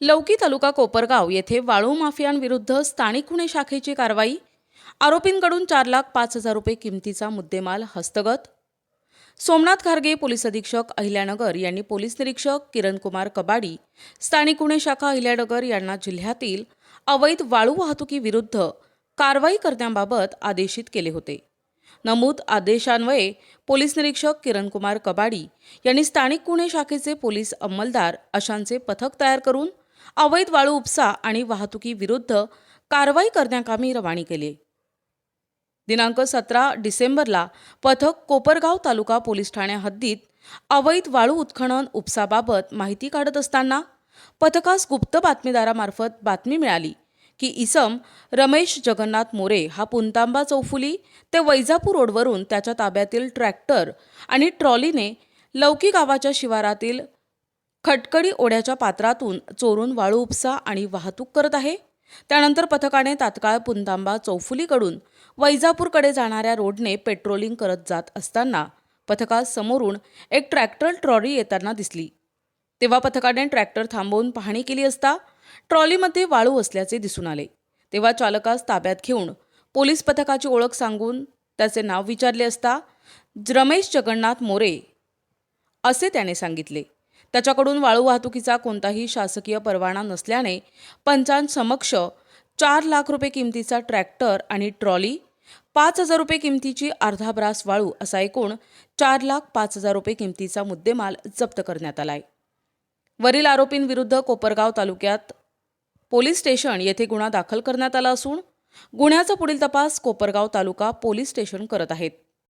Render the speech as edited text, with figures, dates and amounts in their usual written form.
लौकी तालुका कोपरगाव येथे वाळू माफियांविरुद्ध स्थानिक गुन्हे शाखेची कारवाई। आरोपींकडून 4,05,000 रुपये किमतीचा मुद्देमाल हस्तगत। सोमनाथ खारगे पोलीस अधीक्षक अहिल्यानगर यांनी पोलीस निरीक्षक किरणकुमार कबाडी, स्थानिक गुन्हे शाखा अहिल्यानगर यांना जिल्ह्यातील अवैध वाळू वाहतुकीविरुद्ध कारवाई करण्याबाबत आदेशित केले होते। नमूद आदेशान्वये पोलीस निरीक्षक किरणकुमार कबाडी यांनी स्थानिक गुन्हे शाखेचे पोलीस अंमलदार अशांचे पथक तयार करून अवैध वाळू उपसा आणि वाहतुकीविरुद्ध कारवाई करण्याकामी रवानी केले। दिनांक 17 डिसेंबरला पथक कोपरगाव तालुका पोलीस ठाण्या हद्दीत अवैध वाळू उत्खनन उपसाबाबत माहिती काढत असताना पथकास गुप्त बातमीदारामार्फत बातमी मिळाली की इसम रमेश जगन्नाथ मोरे हा पुंतांबा चौफुली ते वैजापूर रोडवरून त्याच्या ताब्यातील ट्रॅक्टर आणि ट्रॉलीने लौकी गावाच्या शिवारातील खटकडी ओढ्याच्या पात्रातून चोरून वाळू उपसा आणि वाहतूक करत आहे। त्यानंतर पथकाने तात्काळ पुंतांबा चौफुलीकडून वैजापूरकडे जाणाऱ्या रोडने पेट्रोलिंग करत जात असताना पथकास समोरून एक ट्रॅक्टर ट्रॉली येताना दिसली। तेव्हा पथकाने ट्रॅक्टर थांबवून पाहणी केली असता ट्रॉलीमध्ये वाळू असल्याचे दिसून आले। तेव्हा चालकास ताब्यात घेऊन पोलीस पथकाची ओळख सांगून त्याचे नाव विचारले असता रमेश जगन्नाथ मोरे असे त्याने सांगितले। त्याच्याकडून वाळू वाहतुकीचा कोणताही शासकीय परवाना नसल्याने पंचांसमक्ष 4 लाख रुपये किमतीचा ट्रॅक्टर आणि ट्रॉली, 5,000 रुपये किमतीची अर्धा ब्रास वाळू असा एकूण 4,05,000 रुपये किमतीचा मुद्देमाल जप्त करण्यात आलाय। वरील आरोपींविरुद्ध कोपरगाव तालुक्यात पोलीस स्टेशन येथे गुन्हा दाखल करण्यात आला असून गुन्ह्याचा पुढील तपास कोपरगाव तालुका पोलीस स्टेशन करत आहेत।